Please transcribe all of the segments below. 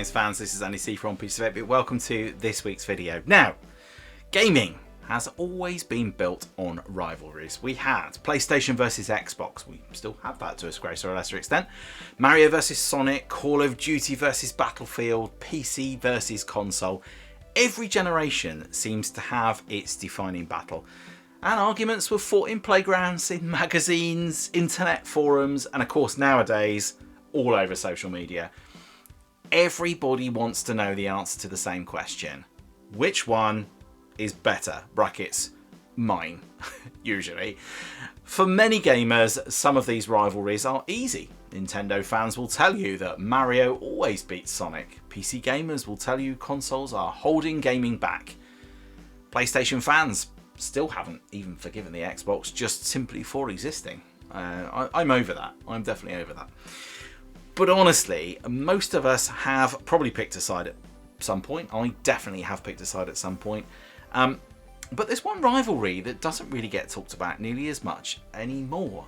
games fans, this is Andy C from Piece of 8-Bit. Welcome to this week's video. Now, gaming has always been built on rivalries. We had PlayStation versus Xbox, we still have that to a greater or lesser extent. Mario versus Sonic, Call of Duty versus Battlefield, PC versus console. Every generation seems to have its defining battle. And arguments were fought in playgrounds, in magazines, internet forums, and of course nowadays, all over social media. Everybody wants to know the answer to the same question. Which one is better? Brackets, mine, usually. For many gamers, some of these rivalries are easy. Nintendo fans will tell you that Mario always beats Sonic. PC gamers will tell you consoles are holding gaming back. PlayStation fans still haven't even forgiven the Xbox just simply for existing. I'm over that. I'm definitely over that. But honestly, most of us have probably picked a side at some point. I definitely have picked a side at some point. But there's one rivalry that doesn't really get talked about nearly as much anymore.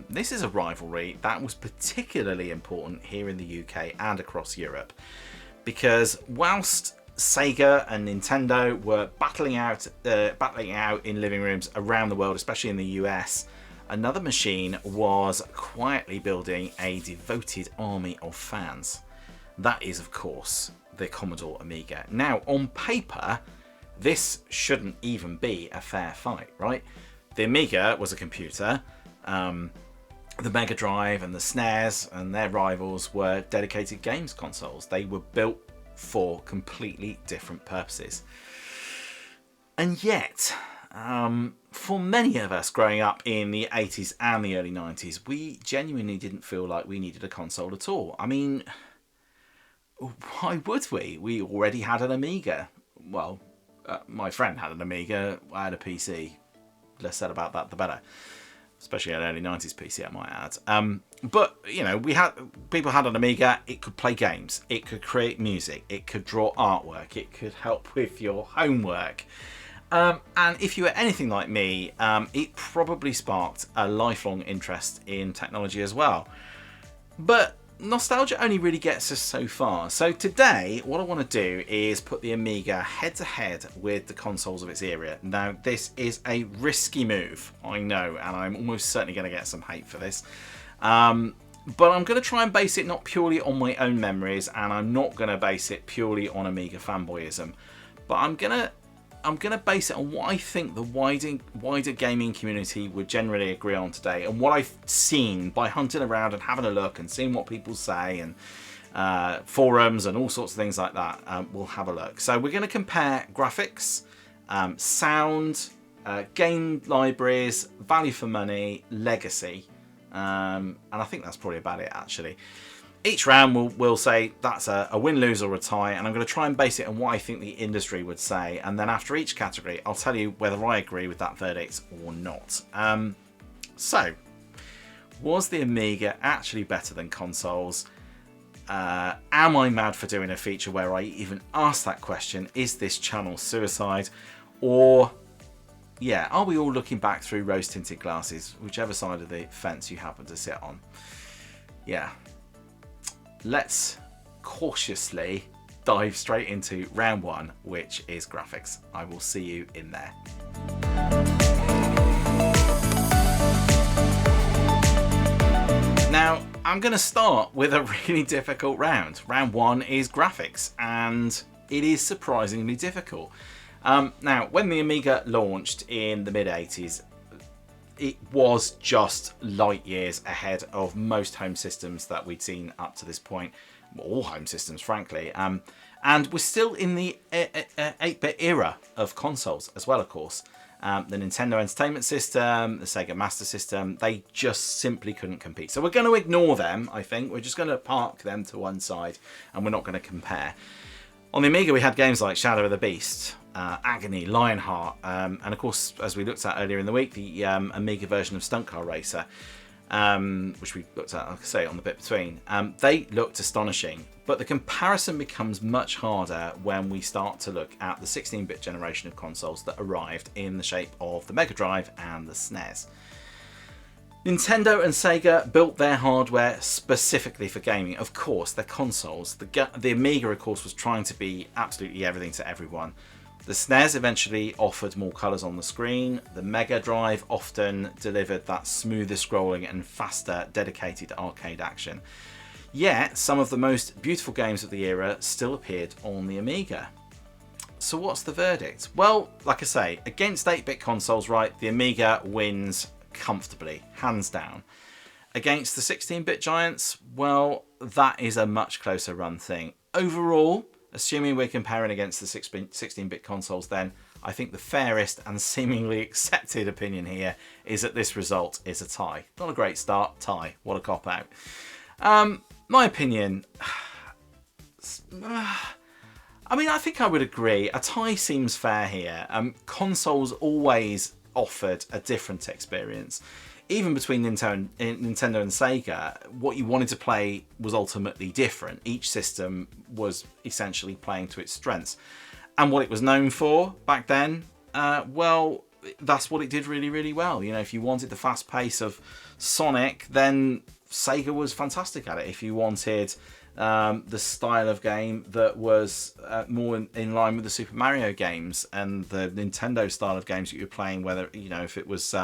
This is a rivalry that was particularly important here in the UK and across Europe. Because whilst Sega and Nintendo were battling out in living rooms around the world, especially in the US, another machine was quietly building a devoted army of fans. That is, of course, the Commodore Amiga. Now, on paper, this shouldn't even be a fair fight, right? The Amiga was a computer. The Mega Drive and the SNES and their rivals were dedicated games consoles. They were built for completely different purposes. And yet, for many of us growing up in the 80s and the early 90s, we genuinely didn't feel like we needed a console at all. I mean, why would we? We already had an Amiga. Well, my friend had an Amiga, I had a PC. Less said about that, the better. Especially an early 90s PC, I might add. But, you know, people had an Amiga. It could play games. It could create music. It could draw artwork. It could help with your homework. And if you were anything like me, it probably sparked a lifelong interest in technology as well. But nostalgia only really gets us so far. So today, what I want to do is put the Amiga head to head with the consoles of its era. Now, this is a risky move, I know, and I'm almost certainly going to get some hate for this. But I'm going to try and base it not purely on my own memories, and I'm not going to base it purely on Amiga fanboyism. But I'm going to base it on what I think the wider gaming community would generally agree on today, and what I've seen by hunting around and having a look and seeing what people say, and forums and all sorts of things like that. We'll have a look. So we're going to compare graphics, sound, game libraries, value for money, legacy, and I think that's probably about it actually. Each round we'll say that's a win, lose or a tie, and I'm going to try and base it on what I think the industry would say, and then after each category I'll tell you whether I agree with that verdict or not. So, was the Amiga actually better than consoles? Am I mad for doing a feature where I even ask that question? Is this channel suicide? Or, yeah, are we all looking back through rose-tinted glasses, whichever side of the fence you happen to sit on? Yeah. Let's cautiously dive straight into round one, which is graphics. I will see you in there. Now, I'm going to start with a really difficult round. Round one is graphics, and it is surprisingly difficult. Now, when the Amiga launched in the mid-80s, it was just light years ahead of most home systems that we'd seen up to this point. All home systems, frankly. And we're still in the 8-bit era of consoles as well, of course. The Nintendo Entertainment System, the Sega Master System, they just simply couldn't compete. So we're going to ignore them, I think. We're just going to park them to one side, and we're not going to compare. On the Amiga, we had games like Shadow of the Beast, Agony, Lionheart, and of course, as we looked at earlier in the week, the Amiga version of Stunt Car Racer, which we looked at, like I say, on the bit between. They looked astonishing, but the comparison becomes much harder when we start to look at the 16-bit generation of consoles that arrived in the shape of the Mega Drive and the SNES. Nintendo and Sega built their hardware specifically for gaming. Of course, their consoles. The Amiga, of course, was trying to be absolutely everything to everyone. The SNES eventually offered more colours on the screen. The Mega Drive often delivered that smoother scrolling and faster, dedicated arcade action. Yet, some of the most beautiful games of the era still appeared on the Amiga. So what's the verdict? Well, like I say, against 8-bit consoles, right, the Amiga wins comfortably, hands down. Against the 16-bit giants, well, that is a much closer run thing. Overall, assuming we're comparing against the 16-bit consoles, then I think the fairest and seemingly accepted opinion here is that this result is a tie. Not a great start, tie. What a cop-out. My opinion, I mean, I think I would agree. A tie seems fair here. Consoles always offered a different experience. Even between Nintendo and Sega, what you wanted to play was ultimately different. Each system was essentially playing to its strengths. And what it was known for back then, well, that's what it did really, really well. You know, if you wanted the fast pace of Sonic, then Sega was fantastic at it. If you wanted the style of game that was more in line with the Super Mario games and the Nintendo style of games that you were playing, whether, you know, if it was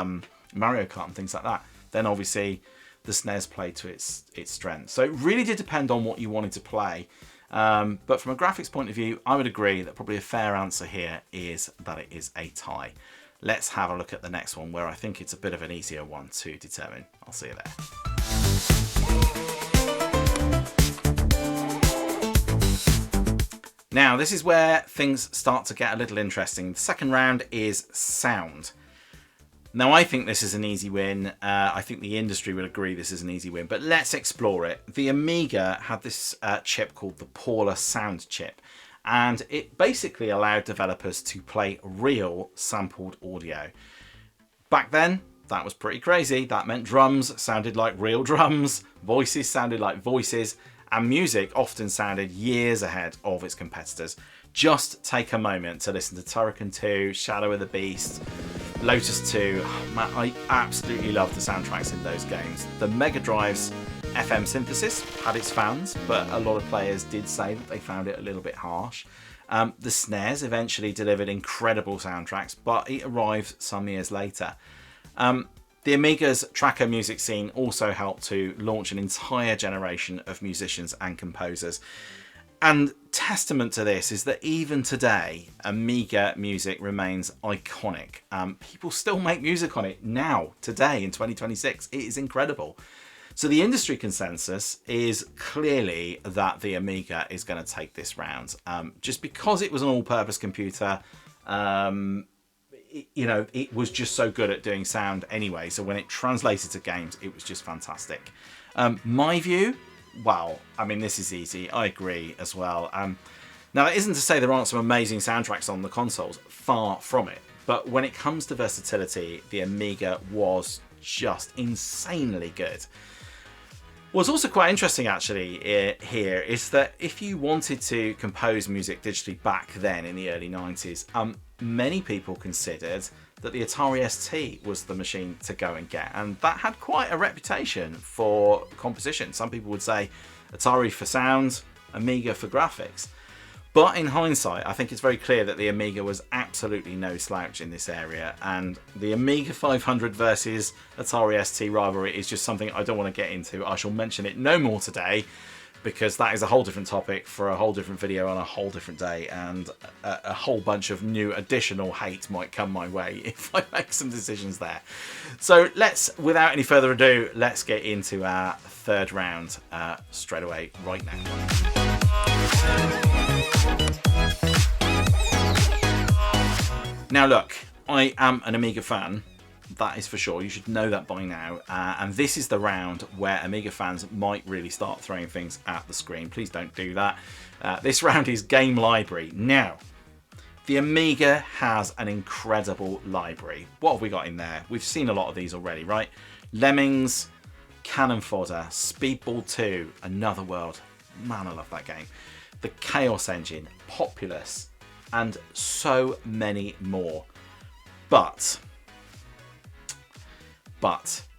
Mario Kart and things like that, then obviously the SNES played to its strength. So it really did depend on what you wanted to play. But from a graphics point of view, I would agree that probably a fair answer here is that it is a tie. Let's have a look at the next one, where I think it's a bit of an easier one to determine. I'll see you there. Now, this is where things start to get a little interesting. The second round is sound. Now, I think this is an easy win. I think the industry would agree this is an easy win, but let's explore it. The Amiga had this chip called the Paula sound chip, and it basically allowed developers to play real sampled audio. Back then, that was pretty crazy. That meant drums sounded like real drums, voices sounded like voices, and music often sounded years ahead of its competitors. Just take a moment to listen to Turrican 2, Shadow of the Beast, Lotus 2. Oh, man, I absolutely love the soundtracks in those games. The Mega Drive's FM synthesis had its fans, but a lot of players did say that they found it a little bit harsh. The SNES eventually delivered incredible soundtracks, but it arrived some years later. The Amiga's tracker music scene also helped to launch an entire generation of musicians and composers. And testament to this is that even today, Amiga music remains iconic. People still make music on it now, today, in 2026. It is incredible. So the industry consensus is clearly that the Amiga is going to take this round. Just because it was an all-purpose computer, you know, it was just so good at doing sound anyway. So when it translated to games, it was just fantastic. My view, well, I mean, this is easy. I agree as well. Now, that isn't to say there aren't some amazing soundtracks on the consoles. Far from it. But when it comes to versatility, the Amiga was just insanely good. What's also quite interesting, actually, here is that if you wanted to compose music digitally back then in the early 90s, many people considered that the Atari ST was the machine to go and get, and that had quite a reputation for composition. Some people would say Atari for sound, Amiga for graphics. But in hindsight, I think it's very clear that the Amiga was absolutely no slouch in this area, and the Amiga 500 versus Atari ST rivalry is just something I don't want to get into. I shall mention it no more today, because that is a whole different topic for a whole different video on a whole different day, and a whole bunch of new additional hate might come my way if I make some decisions there. So let's, without any further ado, let's get into our third round straight away right now. Now look, I am an Amiga fan, that is for sure. You should know that by now. And this is the round where Amiga fans might really start throwing things at the screen. Please don't do that. This round is Game Library. Now, the Amiga has an incredible library. What have we got in there? We've seen a lot of these already, right? Lemmings, Cannon Fodder, Speedball 2, Another World. Man, I love that game. The Chaos Engine, Populous, and so many more. But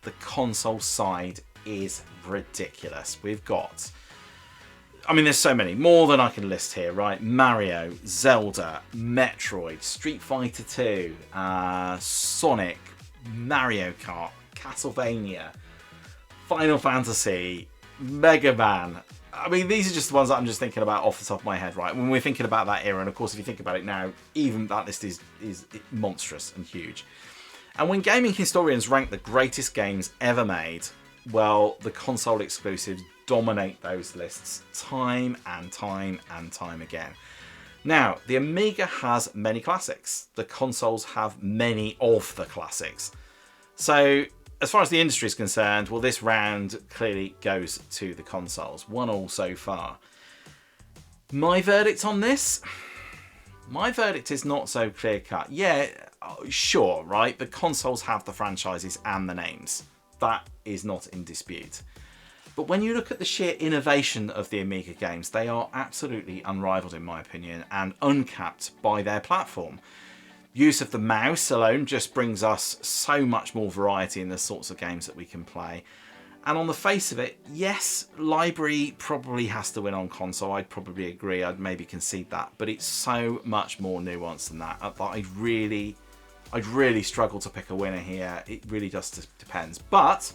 the console side is ridiculous. We've got, I mean, there's so many, more than I can list here, right? Mario, Zelda, Metroid, Street Fighter 2, Sonic, Mario Kart, Castlevania, Final Fantasy, Mega Man. I mean, these are just the ones that I'm just thinking about off the top of my head, right? When we're thinking about that era, and of course, if you think about it now, even that list is monstrous and huge. And when gaming historians rank the greatest games ever made, well, the console exclusives dominate those lists time and time and time again. Now, the Amiga has many classics. The consoles have many of the classics. So, as far as the industry is concerned, well, this round clearly goes to the consoles. 1-1 so far. My verdict on this? My verdict is not so clear-cut. Yeah, sure, right? The consoles have the franchises and the names. That is not in dispute. But when you look at the sheer innovation of the Amiga games, they are absolutely unrivaled in my opinion and uncapped by their platform. Use of the mouse alone just brings us so much more variety in the sorts of games that we can play. And on the face of it, yes, library probably has to win on console. I'd probably agree. I'd maybe concede that. But it's so much more nuanced than that. I'd really struggle to pick a winner here. It really just depends. But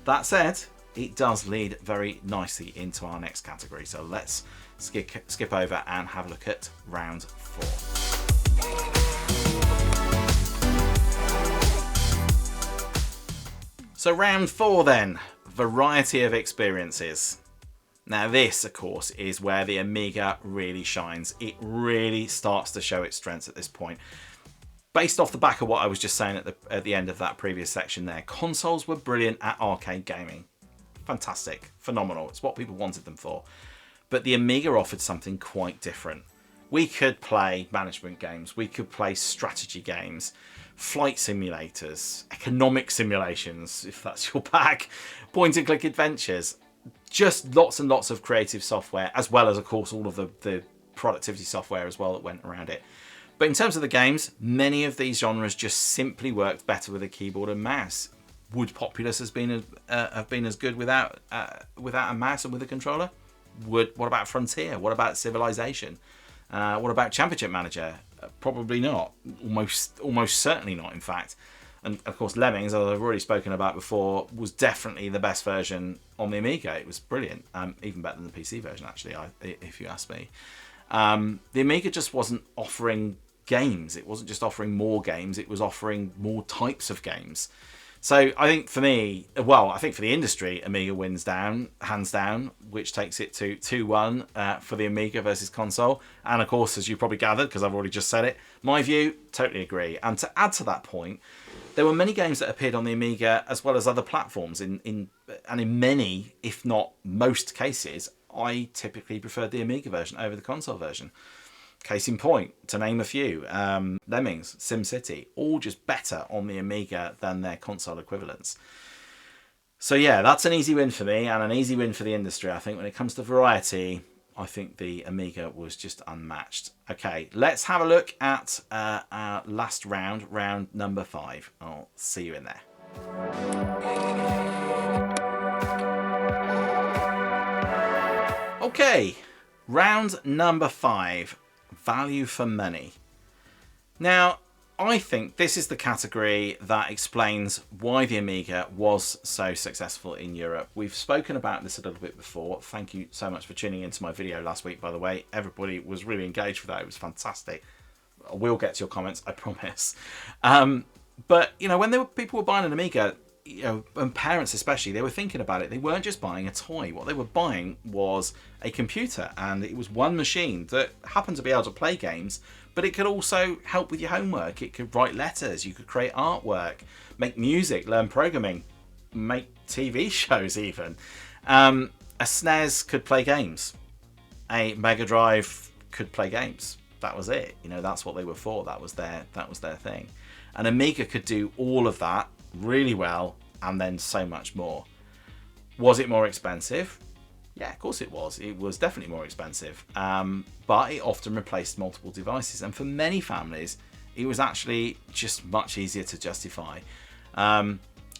that said, it does lead very nicely into our next category. So let's skip over and have a look at round 4. So round 4 then, variety of experiences. Now this, of course, is where the Amiga really shines. It really starts to show its strengths at this point. Based off the back of what I was just saying at the end of that previous section there, consoles were brilliant at arcade gaming. Fantastic, phenomenal, it's what people wanted them for. But the Amiga offered something quite different. We could play management games, we could play strategy games, flight simulators, economic simulations, if that's your bag, point-and-click adventures, just lots and lots of creative software, as well as, of course, all of the productivity software as well that went around it. But in terms of the games, many of these genres just simply worked better with a keyboard and mouse. Would Populous have been as good without a mouse and with a controller? What about Frontier? What about Civilization? What about Championship Manager? Probably not. Almost certainly not, in fact. And of course, Lemmings, as I've already spoken about before, was definitely the best version on the Amiga. It was brilliant, even better than the PC version, actually, if you ask me. The Amiga just wasn't offering games. It wasn't just offering more games. It was offering more types of games. So I think for me, well, I think for the industry, Amiga wins hands down, which takes it to 2-1 for the Amiga versus console. And of course, as you probably gathered, because I've already just said it, my view, totally agree. And to add to that point, there were many games that appeared on the Amiga as well as other platforms. In many, if not most cases, I typically preferred the Amiga version over the console version. Case in point, to name a few, Lemmings, SimCity, all just better on the Amiga than their console equivalents. So yeah, that's an easy win for me and an easy win for the industry. I think when it comes to variety, I think the Amiga was just unmatched. Okay, let's have a look at our last round, round number 5. I'll see you in there. Okay, round number 5. Value for money. Now, I think this is the category that explains why the Amiga was so successful in Europe. We've spoken about this a little bit before. Thank you so much for tuning into my video last week, by the way. Everybody was really engaged with that. It was fantastic. I will get to your comments, I promise. But, you know, when people were buying an Amiga, you know, and parents especially, they were thinking about it. They weren't just buying a toy. What they were buying was a computer, and it was one machine that happened to be able to play games, but it could also help with your homework. It could write letters, you could create artwork, make music, learn programming, make TV shows even. A SNES could play games. A Mega Drive could play games. That was it. You know, that's what they were for. That was their thing. An Amiga could do all of that really well, and then so much more. Was it more expensive? Yeah, of course it was. It was definitely more expensive, but it often replaced multiple devices, and for many families it was actually just much easier to justify.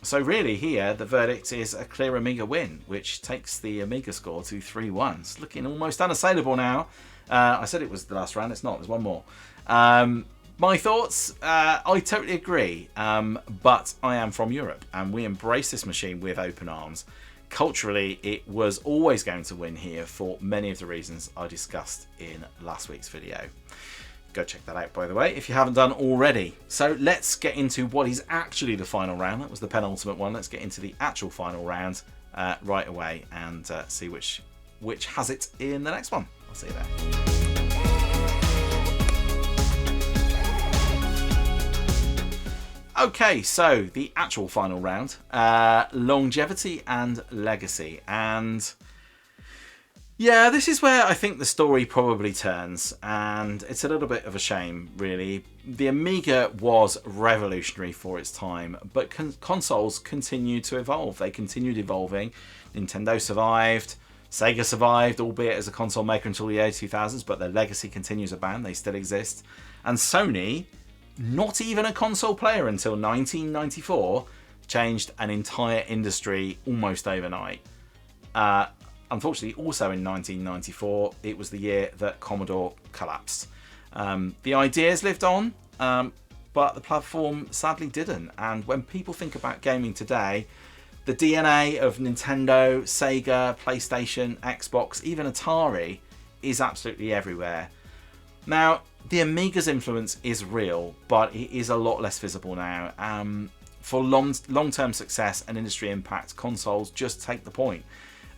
So really here, the verdict is a clear Amiga win, which takes the Amiga score to 3-1. It's looking almost unassailable now. I said it was the last round. It's not. There's one more. My thoughts? I totally agree. But I am from Europe, and we embrace this machine with open arms. Culturally, it was always going to win here for many of the reasons I discussed in last week's video. Go check that out, by the way, if you haven't done already. So let's get into what is actually the final round. That was the penultimate one. Let's get into the actual final round right away and see which has it in the next one. I'll see you there. Okay, so the actual final round, longevity and legacy. And yeah, this is where I think the story probably turns, and it's a little bit of a shame, really. The Amiga was revolutionary for its time, but consoles continued to evolve. They continued evolving. Nintendo survived, Sega survived, albeit as a console maker until the early 2000s, but their legacy continues abound. They still exist. And Sony, not even a console player until 1994, changed an entire industry almost overnight. Unfortunately, also in 1994, it was the year that Commodore collapsed. The ideas lived on, but the platform sadly didn't. And when people think about gaming today, the DNA of Nintendo, Sega, PlayStation, Xbox, even Atari is absolutely everywhere. Now, the Amiga's influence is real, but it is a lot less visible now. For long-term success and industry impact, consoles just take the point.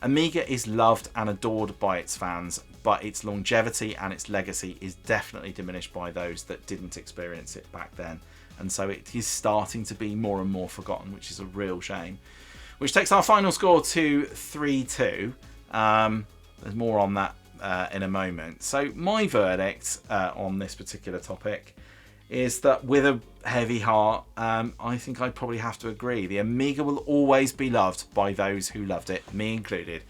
Amiga is loved and adored by its fans, but its longevity and its legacy is definitely diminished by those that didn't experience it back then. And so it is starting to be more and more forgotten, which is a real shame. Which takes our final score to 3-2. There's more on that in a moment. So my verdict on this particular topic is that with a heavy heart, I think I'd probably have to agree. The Amiga will always be loved by those who loved it, me included.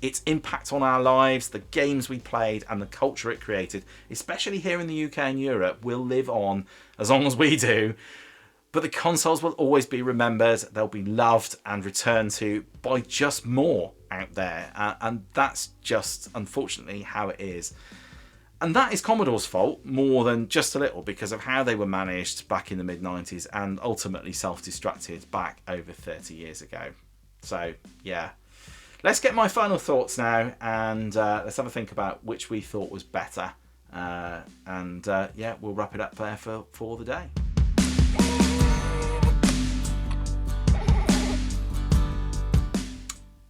Its impact on our lives, the games we played, and the culture it created, especially here in the UK and Europe, will live on as long as we do. But the consoles will always be remembered. They'll be loved and returned to by just more out there. And that's just, unfortunately, how it is. And that is Commodore's fault more than just a little, because of how they were managed back in the mid-90s and ultimately self-destructed back over 30 years ago. So, yeah. Let's get my final thoughts now, and let's have a think about which we thought was better. Yeah, we'll wrap it up there for the day.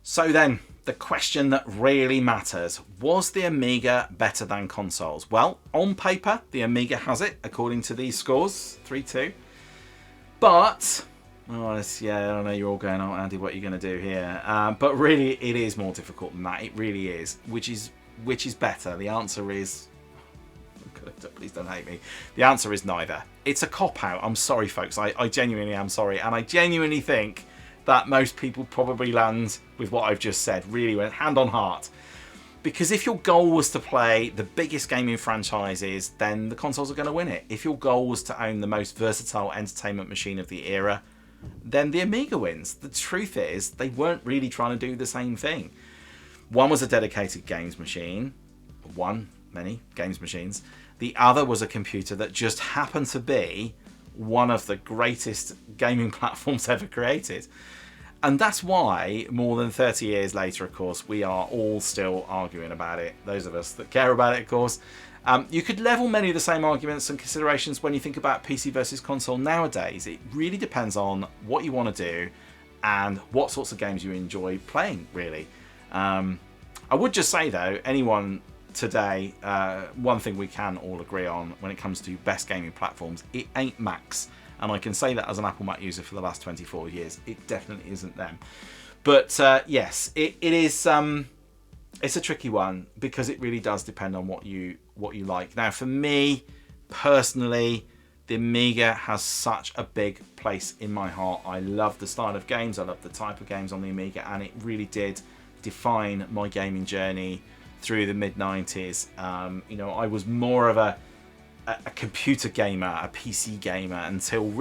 So then, the question that really matters: was the Amiga better than consoles? Well, on paper, the Amiga has it, according to these scores, 3-2. But, yeah, I know you're all going, oh, Andy, what are you going to do here? But really, it is more difficult than that. It really is. Which is better? The answer is... Please don't hate me. The answer is neither. It's a cop-out. I'm sorry, folks. I genuinely am sorry. And I genuinely think that most people probably land with what I've just said, really, went hand on heart. Because if your goal was to play the biggest gaming franchises, then the consoles are going to win it. If your goal was to own the most versatile entertainment machine of the era, then the Amiga wins. The truth is, they weren't really trying to do the same thing. One was a dedicated games machine. Many games machines. The other was a computer that just happened to be one of the greatest gaming platforms ever created. And that's why, more than 30 years later, of course, we are all still arguing about it. Those of us that care about it, of course. You could level many of the same arguments and considerations when you think about PC versus console nowadays. It really depends on what you want to do and what sorts of games you enjoy playing, really. I would just say, though, anyone today, one thing we can all agree on when it comes to best gaming platforms, it ain't Macs. And I can say that as an Apple Mac user for the last 24 years. It definitely isn't them. But yes, it is. It's a tricky one because it really does depend on what you like. Now, for me personally, the Amiga has such a big place in my heart. I love the style of games. I love the type of games on the Amiga, and it really did define my gaming journey through the mid-90s. I was more of a computer gamer, a PC gamer, until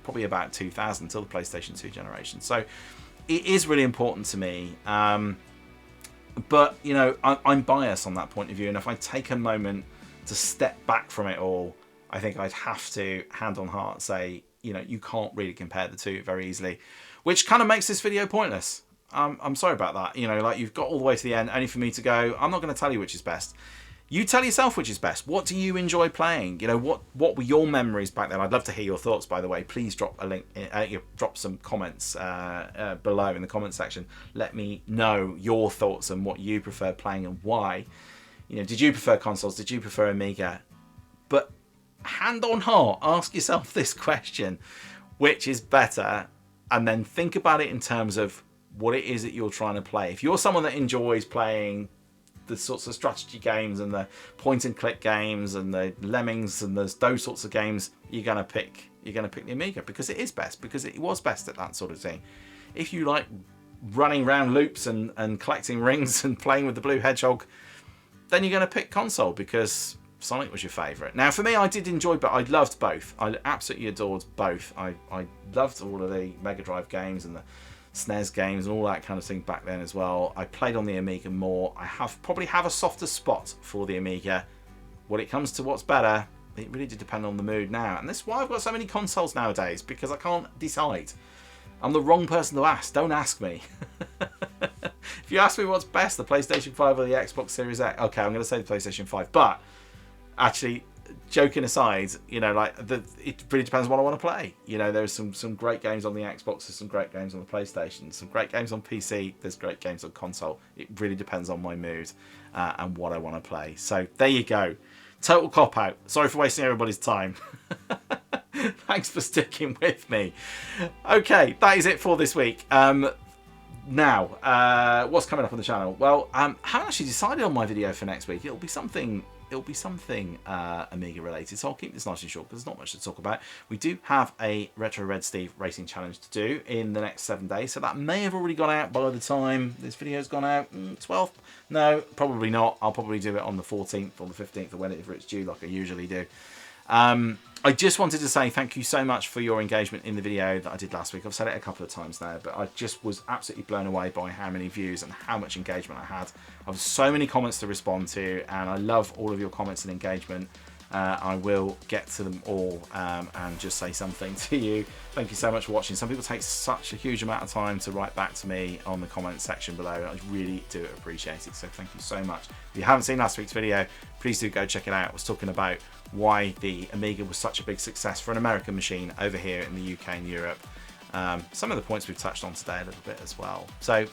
probably about 2000, until the PlayStation 2 generation. So it is really important to me. But, you know, I'm biased on that point of view. And if I take a moment to step back from it all, I think I'd have to, hand on heart, say, you know, you can't really compare the two very easily, which kind of makes this video pointless. I'm sorry about that. You know, like, you've got all the way to the end only for me to go, I'm not going to tell you which is best. You tell yourself which is best. What do you enjoy playing? You know, what were your memories back then? I'd love to hear your thoughts, by the way. Please drop a link, drop some comments below in the comment section. Let me know your thoughts and what you prefer playing and why. You know, did you prefer consoles? Did you prefer Amiga? But hand on heart, ask yourself this question: which is better? And then think about it in terms of what it is that you're trying to play. If you're someone that enjoys playing the sorts of strategy games and the point and click games and the Lemmings and those sorts of games, you're gonna pick the Amiga, because it is best, because it was best at that sort of thing. If you like running around loops and collecting rings and playing with the blue hedgehog, then you're gonna pick console, because Sonic was your favourite. Now for me, I did enjoy, but I loved both. I absolutely adored both. I loved all of the Mega Drive games and the SNES games and all that kind of thing back then as well. I played on the Amiga more. I probably have a softer spot for the Amiga. When it comes to what's better, it really did depend on the mood now. And that's why I've got so many consoles nowadays, because I can't decide. I'm the wrong person to ask. Don't ask me. If you ask me what's best, the PlayStation 5 or the Xbox Series X, okay, I'm going to say the PlayStation 5. But actually, joking aside, you know, like, it really depends on what I want to play. You know, there's some great games on the Xbox, there's some great games on the PlayStation, some great games on PC, there's great games on console. It really depends on my mood and what I want to play. So there you go. Total cop-out. Sorry for wasting everybody's time. Thanks for sticking with me. Okay, that is it for this week. Now, what's coming up on the channel? Well, I haven't actually decided on my video for next week. It'll be something Amiga related, so I'll keep this nice and short because there's not much to talk about. We do have a Retro Red Steve racing challenge to do in the next 7 days, so that may have already gone out by the time this video's gone out. 12th? No, probably not. I'll probably do it on the 14th or the 15th or whenever it's due, like I usually do. I just wanted to say thank you so much for your engagement in the video that I did last week. I've said it a couple of times now, but I just was absolutely blown away by how many views and how much engagement I had. I have so many comments to respond to, and I love all of your comments and engagement. I will get to them all and just say something to you. Thank you so much for watching. Some people take such a huge amount of time to write back to me on the comment section below. I really do appreciate it, so thank you so much. If you haven't seen last week's video, please do go check it out. I was talking about why the Amiga was such a big success for an American machine over here in the UK and Europe. Some of the points we've touched on today a little bit as well. So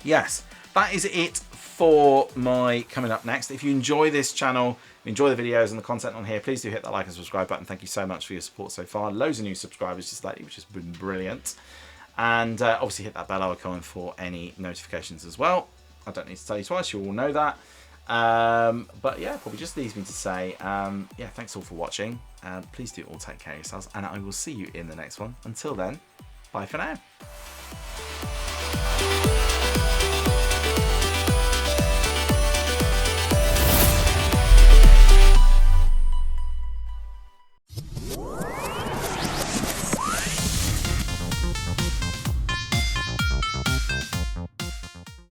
yes, that is it for my coming up next. If you enjoy this channel, enjoy the videos and the content on here, please do hit that like and subscribe button. Thank you so much for your support so far. Loads of new subscribers just lately, which has been brilliant. And obviously hit that bell icon for any notifications as well. I don't need to tell you twice, you all know that. But yeah, probably just leaves me to say, yeah, thanks all for watching. Please do all take care of yourselves, and I will see you in the next one. Until then, bye for now.